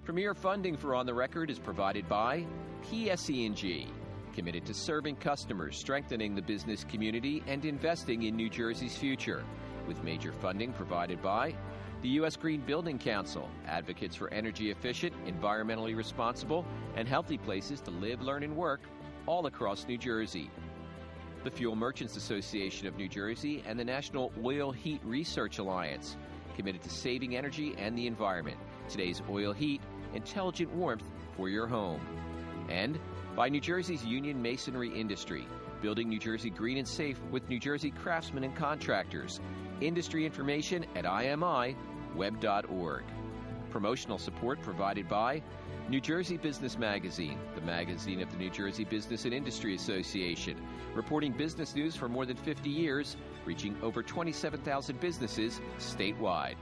Premier funding for On the Record is provided by PSE&G, committed to serving customers, strengthening the business community, and investing in New Jersey's future, with major funding provided by the U.S. Green Building Council, advocates for energy efficient, environmentally responsible, and healthy places to live, learn, and work all across New Jersey. The Fuel Merchants Association of New Jersey and the National Oil Heat Research Alliance, committed to saving energy and the environment. Today's oil heat, intelligent warmth for your home. And by New Jersey's Union Masonry Industry, building New Jersey green and safe with New Jersey craftsmen and contractors. Industry information at imiweb.org. Promotional support provided by New Jersey Business Magazine, the magazine of the New Jersey Business and Industry Association, reporting business news for more than 50 years, reaching over 27,000 businesses statewide.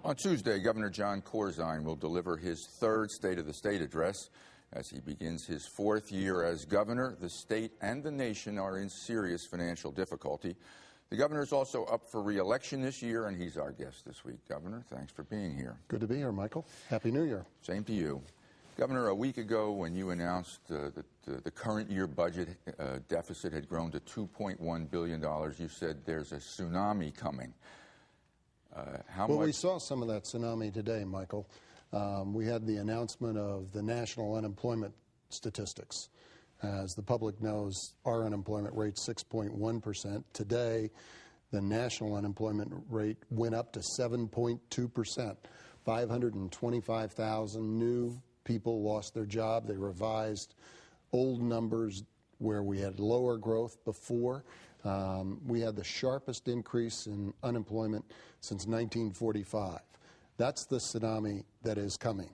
On Tuesday, Governor Jon Corzine will deliver his third State of the State address. As he begins his fourth year as governor, the state and the nation are in serious financial difficulty. The governor is also up for re-election this year, and he's our guest this week. Governor, thanks for being here. Good to be here, Michael. Happy New Year. Same to you. Governor, a week ago when you announced that the current year budget deficit had grown to $2.1 billion, you said there's a tsunami coming. We saw some of that tsunami today, Michael. We had the announcement of the national unemployment statistics. As the public knows, our unemployment rate 6.1%. Today, the national unemployment rate went up to 7.2%. 525,000 new people lost their job. They revised old numbers where we had lower growth before. We had the sharpest increase in unemployment since 1945. That's the tsunami that is coming.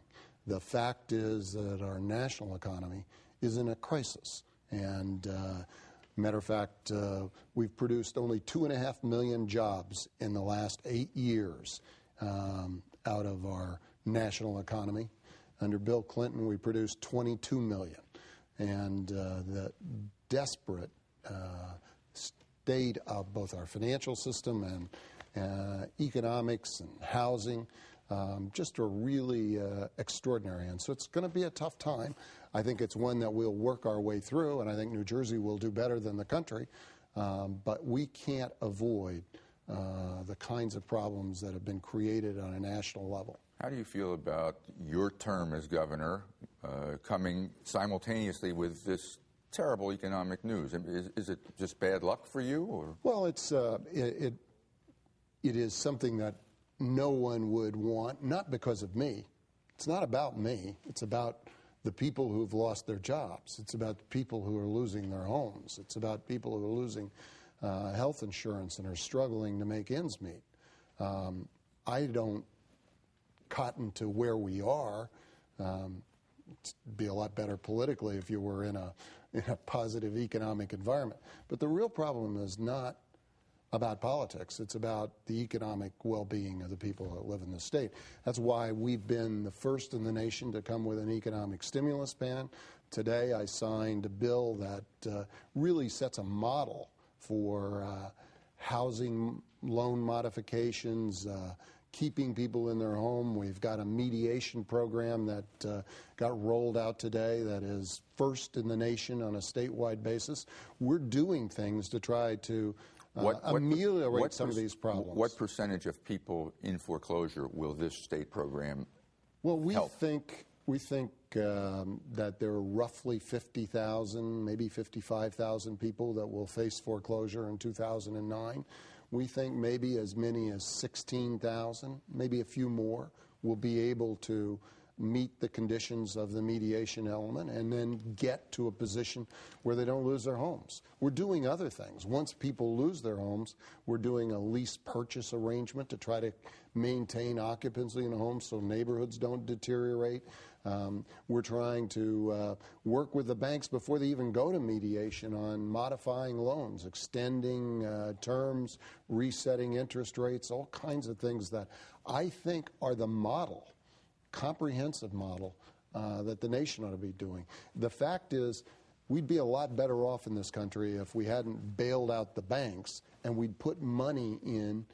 The fact is that our national economy is in a crisis. And matter of fact, we've produced only 2.5 million jobs in the last 8 years out of our national economy. Under Bill Clinton, we produced 22 million. And the desperate state of both our financial system and economics and housing just are really extraordinary. And so it's going to be a tough time. I think it's one that we'll work our way through, and I think New Jersey will do better than the country. But we can't avoid the kinds of problems that have been created on a national level. How do you feel about your term as governor coming simultaneously with this terrible economic news? Is it just bad luck for you? Or? Well, it is something that no one would want, not because of me. It's not about me. It's about the people who've lost their jobs. It's about the people who are losing their homes. It's about people who are losing health insurance and are struggling to make ends meet. I don't cotton to where we are. It'd be a lot better politically if you were in a positive economic environment. But the real problem is not about politics. It's about the economic well-being of the people that live in the state. That's why we've been the first in the nation to come with an economic stimulus plan. Today I signed a bill that really sets a model for housing loan modifications, keeping people in their home. We've got a mediation program that got rolled out today that is first in the nation on a statewide basis. We're doing things to try to ameliorate some of these problems. What percentage of people in foreclosure will this state program help? We think that there are roughly 50,000, maybe 55,000 people that will face foreclosure in 2009. We think maybe as many as 16,000, maybe a few more, will be able to meet the conditions of the mediation element and then get to a position where they don't lose their homes. We're doing other things. Once people lose their homes, we're doing a lease purchase arrangement to try to maintain occupancy in a home so neighborhoods don't deteriorate. We're trying to work with the banks before they even go to mediation on modifying loans, extending terms, resetting interest rates, all kinds of things that I think are the model, comprehensive model that the nation ought to be doing. The fact is, We'd be a lot better off in this country if we hadn't bailed out the banks and we'd put money in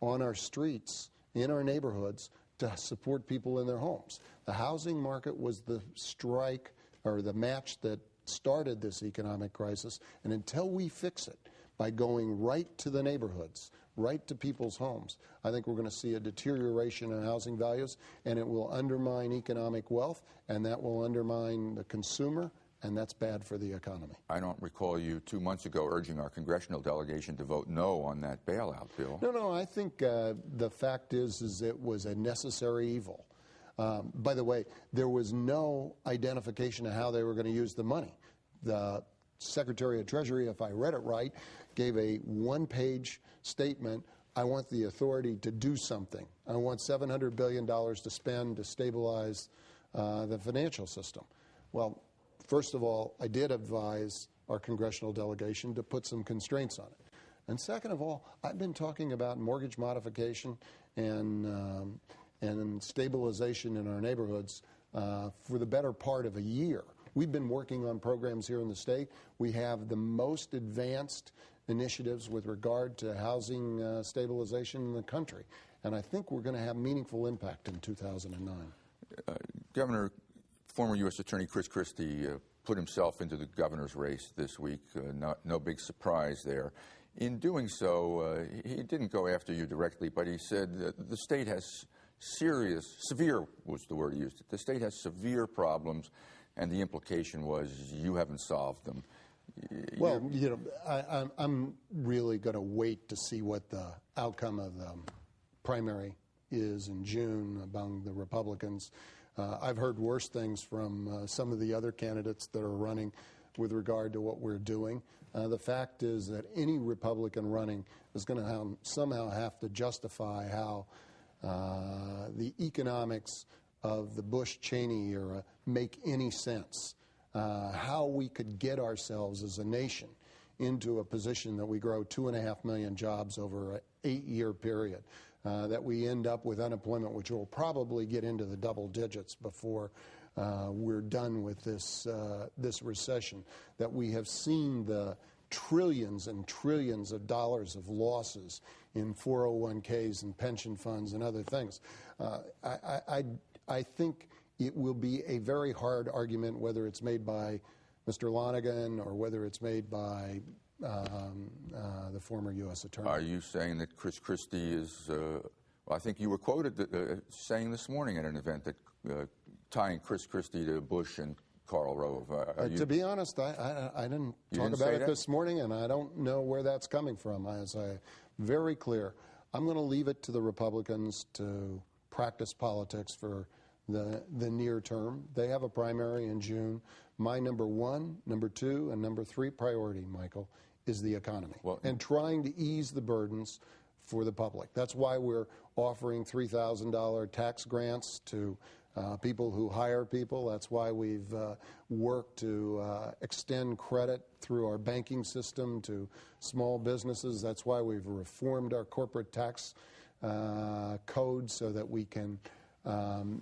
on our streets, in our neighborhoods, to support people in their homes. The housing market was the strike or the match that started this economic crisis, and until we fix it by going right to the neighborhoods, right to people's homes, I think we're going to see a deterioration in housing values, and it will undermine economic wealth, and that will undermine the consumer, and that's bad for the economy. I don't recall you 2 months ago urging our congressional delegation to vote no on that bailout bill. No, I think the fact is it was a necessary evil. By the way, there was no identification of how they were going to use the money. The Secretary of Treasury, if I read it right, gave a one-page statement. I want the authority to do something. I want $700 billion to spend to stabilize the financial system. Well, first of all, I did advise our congressional delegation to put some constraints on it. And second of all, I've been talking about mortgage modification and stabilization in our neighborhoods for the better part of a year. We've been working on programs here in the state. We have the most advanced initiatives with regard to housing stabilization in the country. And I think we're going to have meaningful impact in 2009. Governor, former U.S. Attorney Chris Christie put himself into the governor's race this week. No big surprise there. In doing so, he didn't go after you directly, but he said that the state has severe was the word he used. The state has severe problems, and the implication was you haven't solved them. Well, I'm really going to wait to see what the outcome of the primary is in June among the Republicans. I've heard worse things from some of the other candidates that are running with regard to what we're doing. The fact is that any Republican running is going to somehow have to justify how the economics of the Bush-Cheney era make any sense. How we could get ourselves as a nation into a position that we grow 2.5 million jobs over an 8-year period, that we end up with unemployment which will probably get into the double digits before we're done with this recession, that we have seen the trillions and trillions of dollars of losses in 401ks and pension funds and other things. I think it will be a very hard argument, whether it's made by Mr. Lonegan or whether it's made by the former U.S. Attorney. Are you saying that Chris Christie is, I think you were quoted saying this morning at an event that tying Chris Christie to Bush and Karl Rove. To be honest, I didn't talk about it this morning, and I don't know where that's coming from. As I very clear, I'm going to leave it to the Republicans to practice politics for the near term. They have a primary in June. My number 1, number 2, and number 3 priority, Michael, is the economy and trying to ease the burdens for the public. That's why we're offering $3,000 tax grants to people who hire people. That's why we've worked to extend credit through our banking system to small businesses. That's why we've reformed our corporate tax code so that we can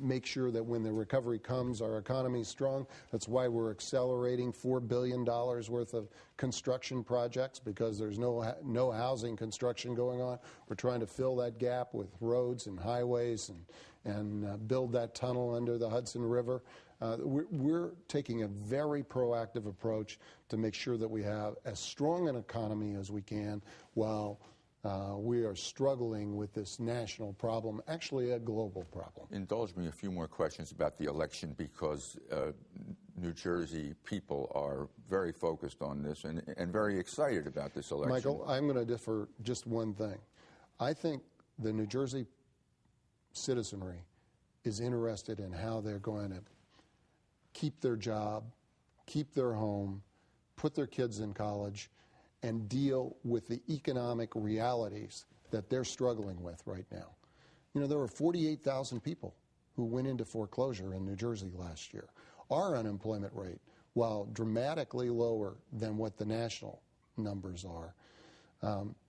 make sure that when the recovery comes, our economy is strong. That's why we're accelerating $4 billion worth of construction projects, because there's no housing construction going on. We're trying to fill that gap with roads and highways and build that tunnel under the Hudson River. We're taking a very proactive approach to make sure that we have as strong an economy as we can while we are struggling with this national problem, actually a global problem. Indulge me a few more questions about the election, because New Jersey people are very focused on this and very excited about this election. Michael, I'm going to differ just one thing. I think the New Jersey citizenry is interested in how they're going to keep their job, keep their home, put their kids in college, and deal with the economic realities that they're struggling with right now. You know, there were 48,000 people who went into foreclosure in New Jersey last year. Our unemployment rate, while dramatically lower than what the national numbers are,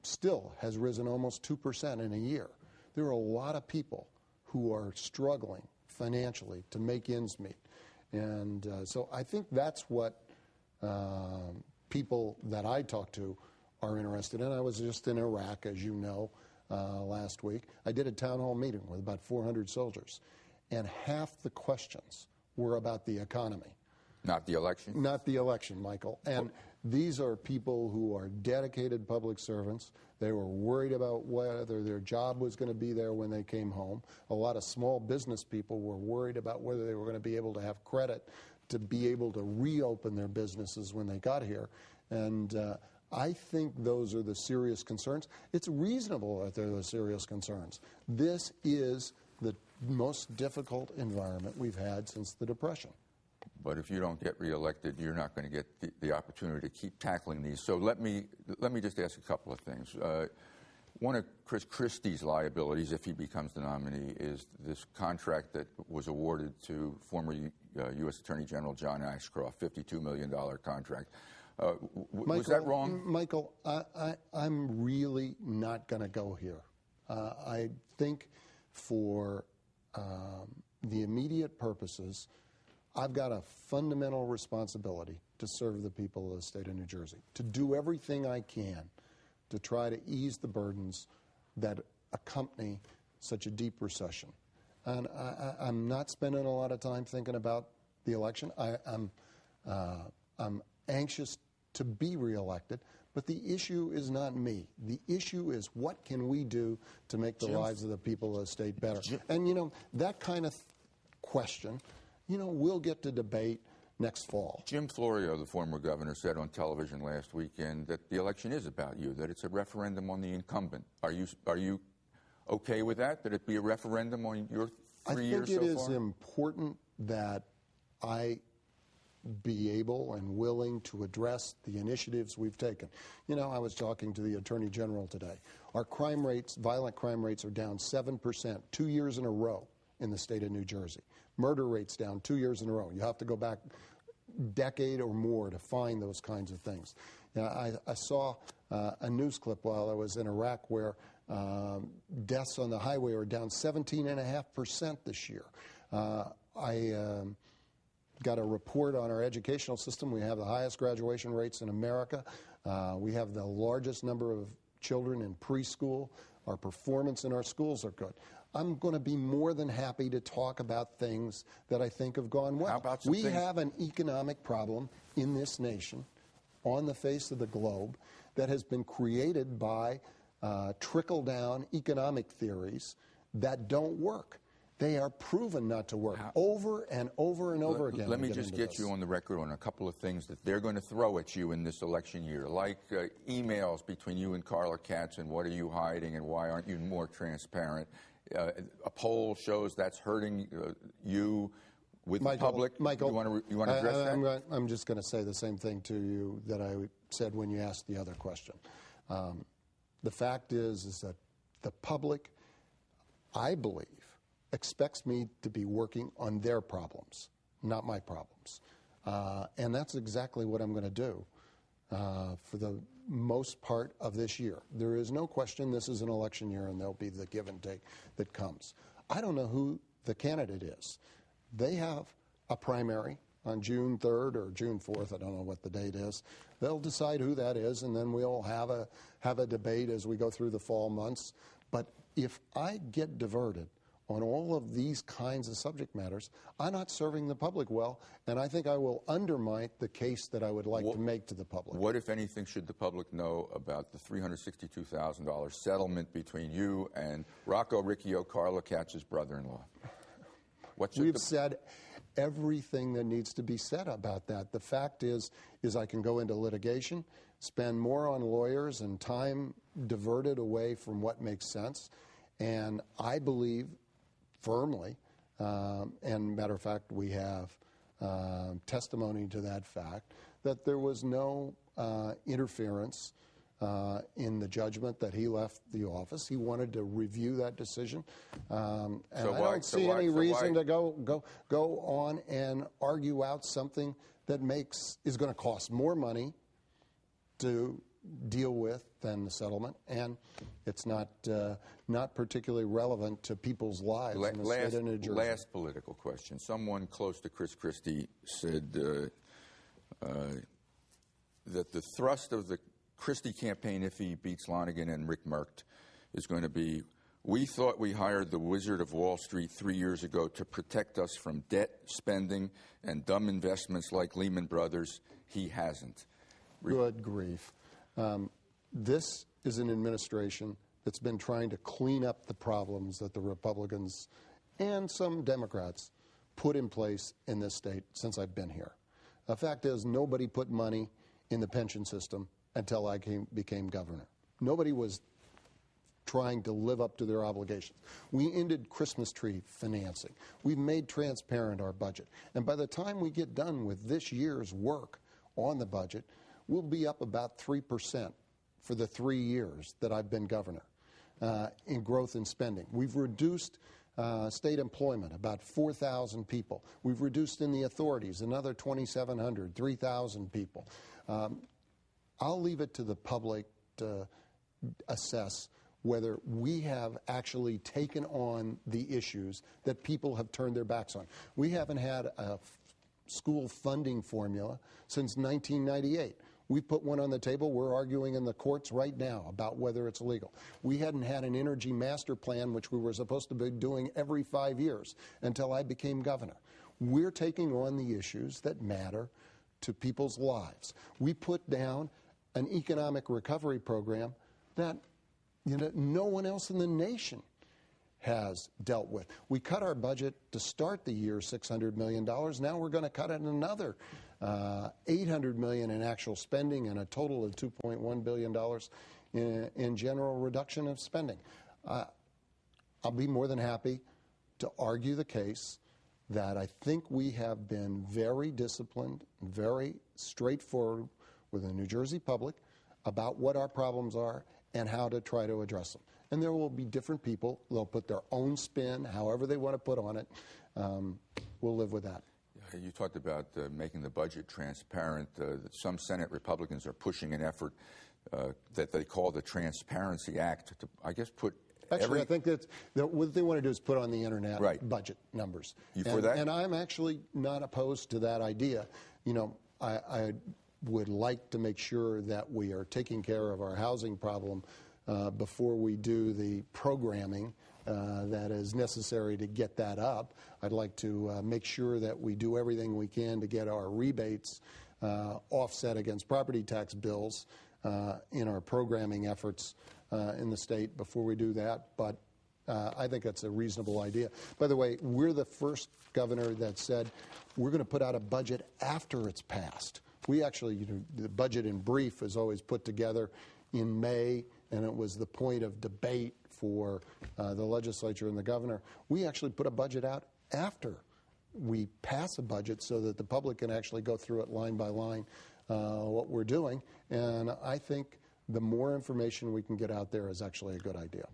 still has risen almost 2% in a year. There are a lot of people who are struggling financially to make ends meet. And so I think that's what people that I talk to are interested in. I was just in Iraq, as you know, last week. I did a town hall meeting with about 400 soldiers, and half the questions were about the economy. Not the election? Not the election, Michael. And these are people who are dedicated public servants. They were worried about whether their job was going to be there when they came home. A lot of small business people were worried about whether they were going to be able to have credit to be able to reopen their businesses when they got here. And I think those are the serious concerns. It's reasonable that they're the serious concerns. This is the most difficult environment we've had since the Depression. But if you don't get reelected, you're not going to get the opportunity to keep tackling these. So let me just ask a couple of things. One of Chris Christie's liabilities, if he becomes the nominee, is this contract that was awarded to former U.S. Attorney General John Ashcroft, $52 million contract. Was that wrong? Michael, I'm really not going to go here. I think for the immediate purposes, I've got a fundamental responsibility to serve the people of the state of New Jersey, to do everything I can to try to ease the burdens that accompany such a deep recession. And I'm not spending a lot of time thinking about the election. I'm anxious to be reelected, but the issue is not me. The issue is what can we do to make the lives of the people of the state better. And, you know, that kind of question, you know, we'll get to debate next fall. Jim Florio, the former governor, said on television last weekend that the election is about you, that it's a referendum on the incumbent. Are you okay with that, that it be a referendum on your 3 years so far? I think it is important that I be able and willing to address the initiatives we've taken. You know, I was talking to the Attorney General today. Our crime rates, violent crime rates, are down 7%, 2 years in a row in the state of New Jersey. Murder rates down 2 years in a row. You have to go back a decade or more to find those kinds of things. You know, I saw a news clip while I was in Iraq where deaths on the highway are down 17.5% this year. I got a report on our educational system. We have the highest graduation rates in America. We have the largest number of children in preschool. Our performance in our schools are good. I'm going to be more than happy to talk about things that I think have gone well. How about we have an economic problem in this nation, on the face of the globe, that has been created by trickle-down economic theories that don't work. They are proven not to work over and over and over again. Let me just get you on the record on a couple of things that they're going to throw at you in this election year, like emails between you and Carla Katz and what are you hiding and why aren't you more transparent. A poll shows that's hurting you with the public. Michael, you want to address that? I'm just going to say the same thing to you that I said when you asked the other question. The fact is that the public, I believe, expects me to be working on their problems, not my problems. And that's exactly what I'm going to do for the most part of this year. There is no question this is an election year and there'll be the give and take that comes. I don't know who the candidate is. They have a primary on June 3rd or June 4th. I don't know what the date is. They'll decide who that is, and then we'll have a debate as we go through the fall months. But if I get diverted on all of these kinds of subject matters, I'm not serving the public well, and I think I will undermine the case that I would like to make to the public. What, if anything, should the public know about the $362,000 settlement between you and Rocco Riccio, Carla Katz's brother-in-law? We've said everything that needs to be said about that. The fact is I can go into litigation, spend more on lawyers and time diverted away from what makes sense, and I believe firmly, and matter of fact, we have testimony to that fact, that there was no interference in the judgment that he left the office. He wanted to review that decision, and I don't see any reason to go on and argue out something that is going to cost more money to deal with than the settlement, and it's not particularly relevant to people's lives in the state of New Jersey. Last political question. Someone close to Chris Christie said that the thrust of the Christie campaign, if he beats Lonigan and Rick Merkt, is going to be, we thought we hired the Wizard of Wall Street 3 years ago to protect us from debt, spending, and dumb investments like Lehman Brothers. He hasn't. Good grief. This is an administration that's been trying to clean up the problems that the Republicans and some Democrats put in place in this state since I've been here. The fact is, nobody put money in the pension system until I became governor. Nobody was trying to live up to their obligations. We ended Christmas tree financing. We've made transparent our budget. And by the time we get done with this year's work on the budget, we'll be up about 3% for the 3 years that I've been governor in growth and spending. We've reduced state employment, about 4,000 people. We've reduced in the authorities another 2,700, 3,000 people. I'll leave it to the public to assess whether we have actually taken on the issues that people have turned their backs on. We haven't had a school funding formula since 1998. We put one on the table. We're arguing in the courts right now about whether it's legal. We hadn't had an energy master plan, which we were supposed to be doing every 5 years until I became governor. We're taking on the issues that matter to people's lives. We put down an economic recovery program that no one else in the nation has dealt with. We cut our budget to start the year $600 million. Now we're going to cut it another $800 million in actual spending and a total of $2.1 billion in general reduction of spending. I'll be more than happy to argue the case that I think we have been very disciplined, very straightforward with the New Jersey public about what our problems are and how to try to address them. And there will be different people. They'll put their own spin, however they want to put on it. We'll live with that. You talked about making the budget transparent. Some Senate Republicans are pushing an effort that they call the Transparency Act to, I guess, put Actually, I think that what they want to do is put on the internet budget numbers. You for that? And I'm actually not opposed to that idea. I would like to make sure that we are taking care of our housing problem before we do the programming that is necessary to get that up. I'd like to make sure that we do everything we can to get our rebates offset against property tax bills in our programming efforts in the state before we do that. But I think that's a reasonable idea. By the way, we're the first governor that said we're going to put out a budget after it's passed. We actually, the budget in brief is always put together in May, and it was the point of debate for the legislature and the governor. We actually put a budget out after we pass a budget so that the public can actually go through it line by line what we're doing. And I think the more information we can get out there is actually a good idea.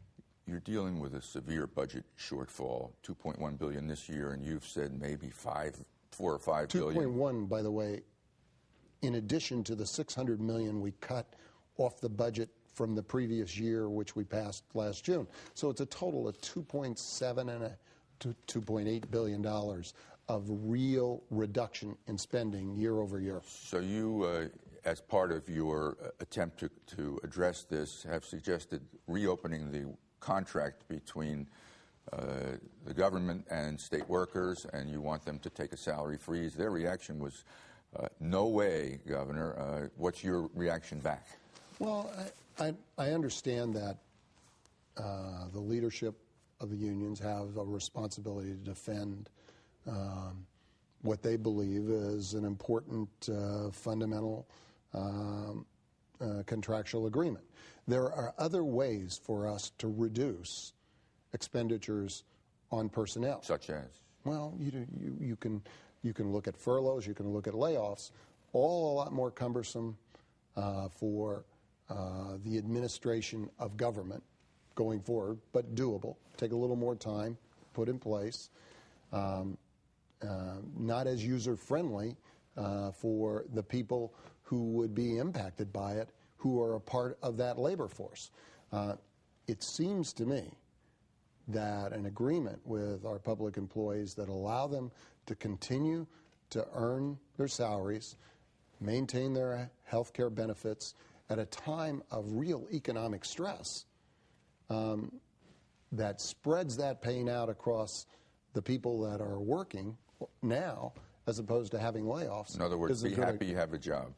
You're dealing with a severe budget shortfall, $2.1 billion this year, and you've said maybe $4 or $5 billion. 2.1, by the way, in addition to the $600 million we cut off the budget from the previous year, which we passed last June. So it's a total of $2.7 and $2.8 billion of real reduction in spending year over year. So you, as part of your attempt to address this, have suggested reopening the contract between the government and state workers, and you want them to take a salary freeze. Their reaction was, no way, Governor. What's your reaction back? Well, I understand that the leadership of the unions have a responsibility to defend what they believe is an important fundamental contractual agreement. There are other ways for us to reduce expenditures on personnel. Such as? Well, you can look at furloughs, you can look at layoffs, all a lot more cumbersome for the administration of government going forward, but doable. Take a little more time, put in place. Not as user-friendly for the people who would be impacted by it, who are a part of that labor force. It seems to me that an agreement with our public employees that allow them to continue to earn their salaries, maintain their health care benefits at a time of real economic stress, that spreads that pain out across the people that are working now as opposed to having layoffs. In other words, be happy you have a job.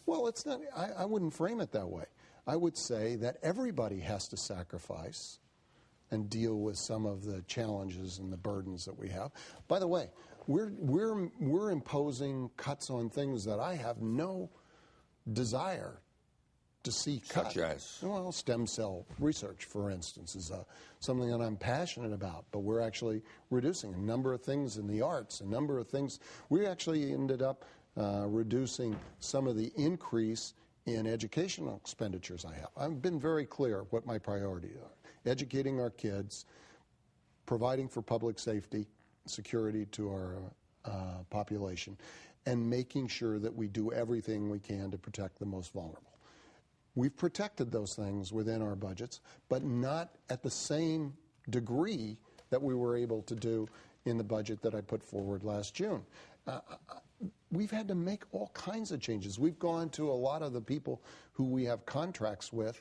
Well, it's not. I wouldn't frame it that way. I would say that everybody has to sacrifice and deal with some of the challenges and the burdens that we have. By the way, we're imposing cuts on things that I have no desire to see cut. Such as? Well, stem cell research, for instance, is something that I'm passionate about, but we're actually reducing a number of things in the arts, a number of things. We actually ended up reducing some of the increase in educational expenditures I have. I've been very clear what my priorities are. Educating our kids, providing for public safety, security to our population, and making sure that we do everything we can to protect the most vulnerable. We've protected those things within our budgets, but not at the same degree that we were able to do in the budget that I put forward last June. We've had to make all kinds of changes. We've gone to a lot of the people who we have contracts with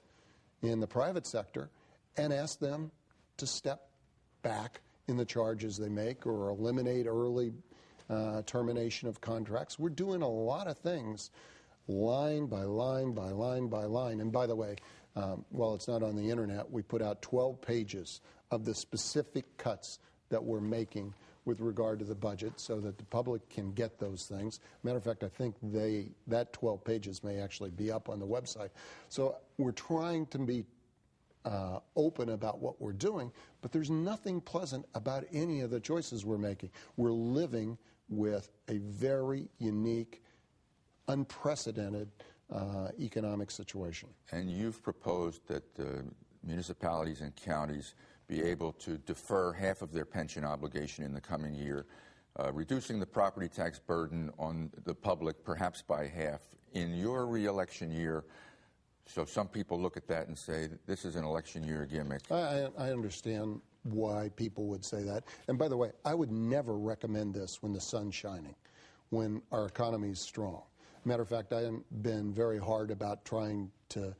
in the private sector and asked them to step back in the charges they make or eliminate early termination of contracts. We're doing a lot of things line by line by line by line. And by the way, while it's not on the internet, we put out 12 pages of the specific cuts that we're making with regard to the budget so that the public can get those things. Matter of fact, I think that 12 pages may actually be up on the website. So we're trying to be open about what we're doing, but there's nothing pleasant about any of the choices we're making. We're living with a very unique, unprecedented economic situation. And you've proposed that municipalities and counties be able to defer half of their pension obligation in the coming year, reducing the property tax burden on the public perhaps by half. In your re-election year, so some people look at that and say, this is an election year gimmick. I understand why people would say that. And by the way, I would never recommend this when the sun's shining, when our economy is strong. Matter of fact, I have been very hard about trying to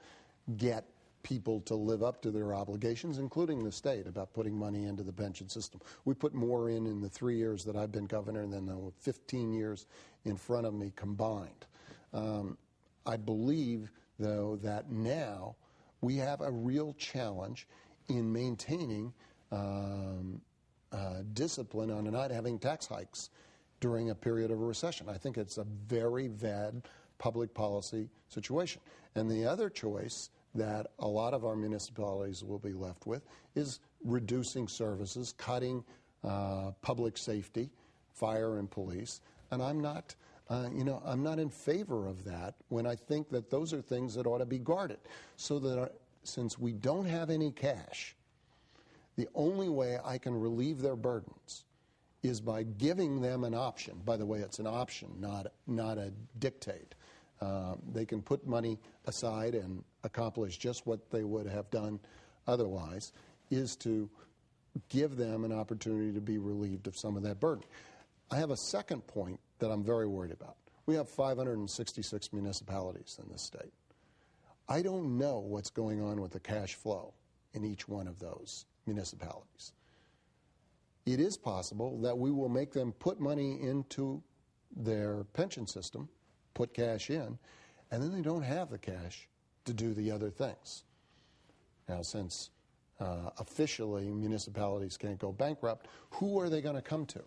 get people to live up to their obligations, including the state, about putting money into the pension system. We put more in the 3 years that I've been governor than the 15 years in front of me combined. I believe, though, that now we have a real challenge in maintaining discipline on not having tax hikes during a period of a recession. I think it's a very bad public policy situation. And the other choice that a lot of our municipalities will be left with is reducing services, cutting public safety, fire and police. And I'm not in favor of that when I think that those are things that ought to be guarded. So that since we don't have any cash, the only way I can relieve their burdens is by giving them an option. By the way, it's an option, not a dictate. They can put money aside and accomplish just what they would have done otherwise, is to give them an opportunity to be relieved of some of that burden. I have a second point that I'm very worried about. We have 566 municipalities in this state. I don't know what's going on with the cash flow in each one of those municipalities. It is possible that we will make them put money into their pension system, put cash in, and then they don't have the cash to do the other things. Now, since officially municipalities can't go bankrupt, who are they going to come to?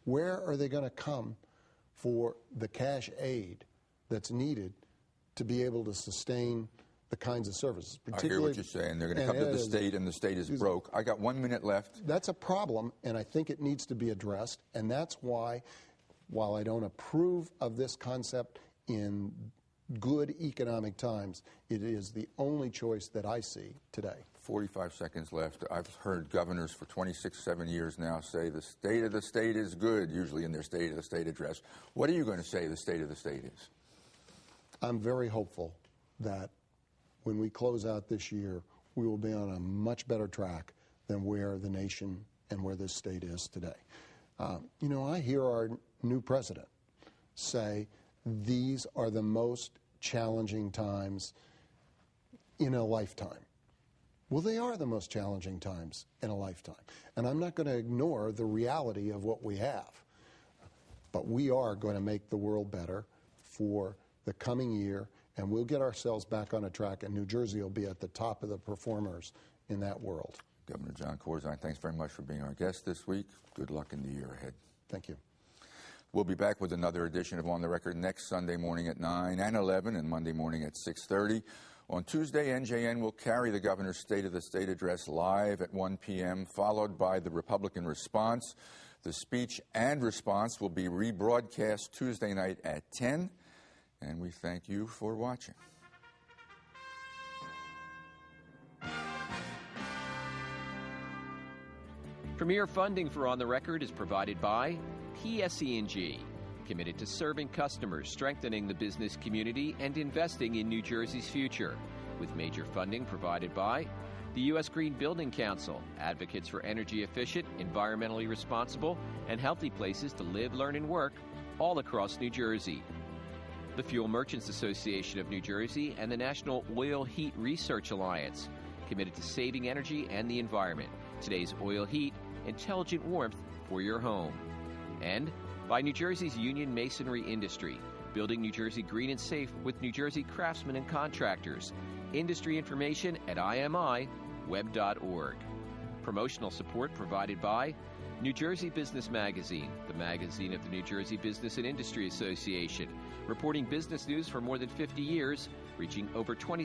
Where are they going to come for the cash aid that's needed to be able to sustain the kinds of services? I hear what you're saying. They're going to come to the state, and the state is broke. I got 1 minute left. That's a problem, and I think it needs to be addressed, and that's why, while I don't approve of this concept in good economic times, it is the only choice that I see today. 45 seconds left. I've heard governors for 7 years now say the state of the state is good, usually in their state of the state address. What are you going to say the state of the state is? I'm very hopeful that when we close out this year, we will be on a much better track than where the nation and where this state is today. I hear our new president say these are the most challenging times in a lifetime. Well, they are the most challenging times in a lifetime. And I'm not going to ignore the reality of what we have. But we are going to make the world better for the coming year, and we'll get ourselves back on a track, and New Jersey will be at the top of the performers in that world. Governor Jon Corzine, thanks very much for being our guest this week. Good luck in the year ahead. Thank you. We'll be back with another edition of On the Record next Sunday morning at 9 and 11 and Monday morning at 6:30. On Tuesday, NJN will carry the governor's State of the State address live at 1 p.m., followed by the Republican response. The speech and response will be rebroadcast Tuesday night at 10, and we thank you for watching. Premier funding for On the Record is provided by PSE&G, committed to serving customers, strengthening the business community, and investing in New Jersey's future, with major funding provided by the U.S. Green Building Council, advocates for energy efficient, environmentally responsible, and healthy places to live, learn, and work all across New Jersey. The Fuel Merchants Association of New Jersey and the National Oil Heat Research Alliance, committed to saving energy and the environment. Today's oil heat, intelligent warmth for your home. And by New Jersey's union masonry industry, building New Jersey green and safe with New Jersey craftsmen and contractors. Industry information at imweb.org. Promotional support provided by New Jersey Business Magazine, the magazine of the New Jersey Business and Industry Association, reporting business news for more than 50 years, reaching over 20